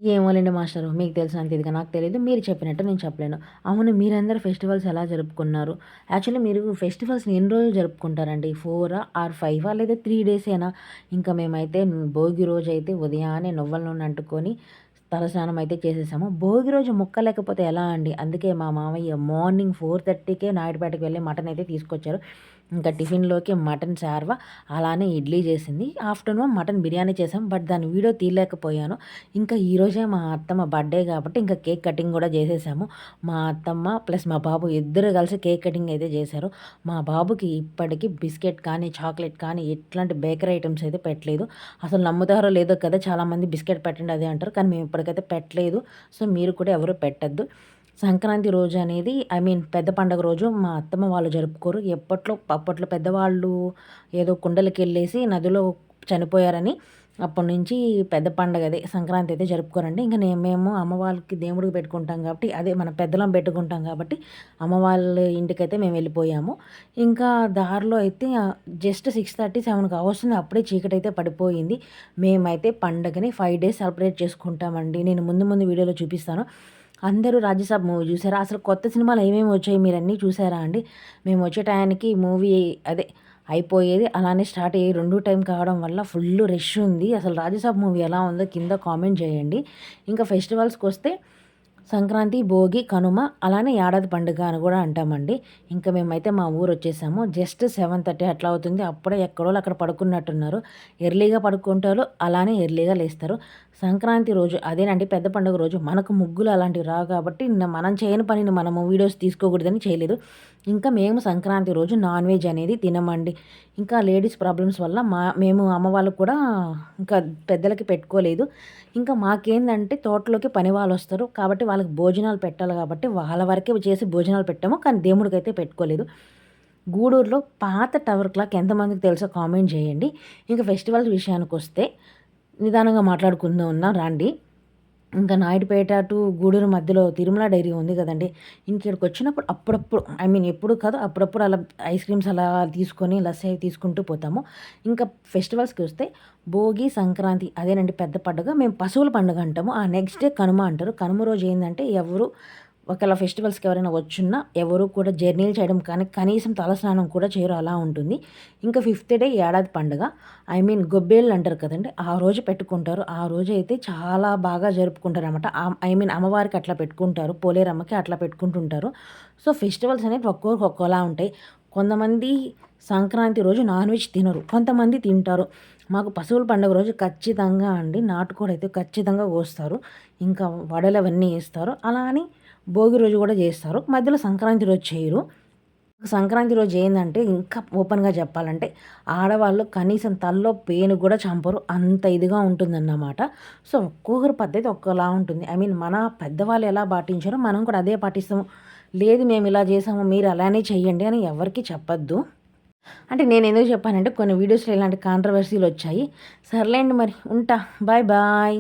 ఏమోలెండి master. మీకు తెలిసినంత ఇదిగా నాకు తెలీదు. మీరు చెప్పినట్టు నేను చెప్పలేను. అవును, మీరందరూ ఫెస్టివల్స్ ఎలా జరుపుకున్నారు? యాక్చువల్లీ మీరు ఫెస్టివల్స్‌ని ఎన్ని రోజులు జరుపుకుంటారండి? 4 ఆర్ 5 లేదా 3 డేసేనా? ఇంకా మేమైతే భోగి రోజైతే ఉదయాన్నే నువ్వుల నూనె అంటుకొని తలస్నానం అయితే చేసేసాము. భోగి రోజు ముక్క లేకపోతే ఎలా అండి? అందుకే మా మామయ్య మార్నింగ్ 4:30కే నాయుడుపేటకి వెళ్ళి మటన్ అయితే తీసుకొచ్చారు. ఇంకా టిఫిన్‌లోకి మటన్ శార్వ, అలానే ఇడ్లీ చేసింది. ఆఫ్టర్‌నూన్ మటన్ బిర్యానీ చేసాం. బట్ దాని వీడియో తీయలేకపోయాను. ఇంకా ఈరోజే మా అత్తమ్మ బర్త్‌డే కాబట్టి ఇంకా కేక్ కటింగ్ కూడా చేసేసాము. మా అత్తమ్మ ప్లస్ మా బాబు ఇద్దరు కలిసి కేక్ కటింగ్ అయితే చేశారు. మా బాబుకి ఇప్పటికి బిస్కెట్ కానీ, చాక్లెట్ కానీ ఎట్లాంటి బేకరీ ఐటెమ్స్ అయితే పెట్టలేదు. అసలు నమ్ముతారో లేదో కదా! చాలామంది బిస్కెట్ పెట్టండి అదే అంటారు. కానీ మేము ఇప్పటికైతే పెట్టలేదు. సో, మీరు కూడా ఎవరు పెట్టొద్దు. సంక్రాంతి రోజు అనేది పెద్ద పండగ రోజు మా అత్తమ్మ వాళ్ళు జరుపుకోరు. అప్పట్లో పెద్దవాళ్ళు ఏదో కుండలకెళ్ళేసి నదిలో చనిపోయారని అప్పటినుంచి పెద్ద పండగ అదే సంక్రాంతి అయితే జరుపుకోరండి. ఇంక మేము అమ్మ వాళ్ళకి దేవుడికి పెట్టుకుంటాం కాబట్టి, అదే మన పెద్దలం పెట్టుకుంటాం కాబట్టి అమ్మ వాళ్ళ ఇంటికైతే మేము వెళ్ళిపోయాము. ఇంకా దారిలో అయితే జస్ట్ 6:30, 7 కావస్తుంది. అప్పుడే చీకటైతే పడిపోయింది. మేమైతే పండగని 5 డేస్ సెలబ్రేట్ చేసుకుంటామండి. నేను ముందు ముందు వీడియోలో చూపిస్తాను. అందరూ 'రాజసాబ్' మూవీ చూసారా? అసలు కొత్త సినిమాలు ఏమేమి వచ్చాయి మీరన్నీ చూసారా అండి? మేము వచ్చే టయానికి మూవీ అదే అయిపోయేది. అలానే స్టార్ట్ అయ్యేది 2 టైం కావడం వల్ల ఫుల్లు రష్ ఉంది. అసలు 'రాజసాబ్' మూవీ ఎలా ఉందో కింద కామెంట్ చేయండి. ఇంకా ఫెస్టివల్స్‌కొస్తే సంక్రాంతి, భోగి, కనుమ అలానే ఏడాది పండుగ అని కూడా అంటామండి. ఇంకా మేమైతే మా ఊరొచ్చేసాము. జస్ట్ 7:30 అట్లా అవుతుంది. అప్పుడే ఎక్కడోళ్ళు అక్కడ పడుకున్నట్టున్నారు. ఎర్లీగా పడుకుంటారు. అలానే ఎర్లీగా లేస్తారు. సంక్రాంతి రోజు అదేనండి పెద్ద పండుగ రోజు మనకు ముగ్గులు అలాంటివి రావు కాబట్టి మనం చేయని పనిని మనము వీడియోస్ తీసుకోకూడదని చేయలేదు. ఇంకా మేము సంక్రాంతి రోజు నాన్ వెజ్ అనేది తినమండి. ఇంకా లేడీస్ ప్రాబ్లమ్స్ వల్ల మేము అమ్మ వాళ్ళకి కూడా ఇంకా పెద్దలకి పెట్టుకోలేదు. ఇంకా మాకేందంటే తోటలోకి పని వాళ్ళొస్తారు. కాబట్టి వాళ్ళకి భోజనాలు పెట్టాలి కాబట్టి వాళ్ళ వరకే చేసి భోజనాలు పెట్టాము. కానీ దేవుడికైతే పెట్టుకోలేదు. గూడూరులో పాత టవర్ క్లాక్ ఎంతమందికి తెలుసో కామెంట్ చేయండి. ఇంకా ఫెస్టివల్స్ విషయానికొస్తే నిదానంగా మాట్లాడుకుందాం రండి. ఇంకా నాయుడుపేట టు గూడూరు మధ్యలో తిరుమల డైరీ ఉంది కదండీ! ఇంకిక్కడికొచ్చినప్పుడు అప్పుడప్పుడు ఎప్పుడు కాదు అప్పుడప్పుడు అలా ఐస్ క్రీమ్స్ అలా తీసుకొని లస్సీ అవి తీసుకుంటూ పోతాము. ఇంకా ఫెస్టివల్స్‌కి వస్తే భోగి, సంక్రాంతి అదేనండి పెద్ద పండుగ. మేము పశువుల పండుగ అంటాము. ఆ నెక్స్ట్ డే కనుమ అంటారు. కనుమ రోజు ఏందంటే ఎవరు ఒకవేళ ఫెస్టివల్స్‌కి ఎవరైనా వచ్చున్నా ఎవరు కూడా జర్నీలు చేయడం కానీ, కనీసం తలస్నానం కూడా చేయరు అలా ఉంటుంది. ఇంకా ఫిఫ్త్ డే ఏడాది పండుగ. గొబ్బేళ్ళు అంటారు కదండీ! ఆ రోజు పెట్టుకుంటారు. ఆ రోజైతే చాలా బాగా జరుపుకుంటారనమాట. అమ్మవారికి అట్లా పెట్టుకుంటారు. పోలేరమ్మకి అట్లా పెట్టుకుంటుంటారు. సో, ఫెస్టివల్స్ అనేవి ఒక్కొక్కరికి ఒక్కోలా ఉంటాయి. కొంతమంది సంక్రాంతి రోజు నాన్ వెజ్ తినరు. కొంతమంది తింటారు. మాకు పశువుల పండుగ రోజు ఖచ్చితంగా అండి నాటుకోడైతే ఖచ్చితంగా కోస్తారు. ఇంకా వడలవన్నీ ఏస్తారు. అలా అని భోగి రోజు కూడా చేస్తారు. మధ్యలో సంక్రాంతి రోజు చేయరు. సంక్రాంతి రోజు ఏందంటే ఇంకా ఓపెన్‌గా చెప్పాలంటే ఆడవాళ్ళు కనీసం తలలో పేను కూడా చంపరు. అంత ఇదిగా ఉంటుందన్నమాట. సో, ఒక్కొక్కరి పద్ధతి ఒక్కోలా ఉంటుంది. మన పెద్దవాళ్ళు ఎలా పాటించారో మనం కూడా అదే పాటిస్తాము. లేదు మేము ఇలా చేసాము మీరు అలానే చెయ్యండి అని ఎవరికీ చెప్పొద్దు. అంటే నేనెందుకు చెప్పానంటే కొన్ని వీడియోస్‌లో ఇలాంటి కాంట్రోవర్సీ‌లొచ్చాయి. సర్లేండి మరి ఉంటా. Bye bye.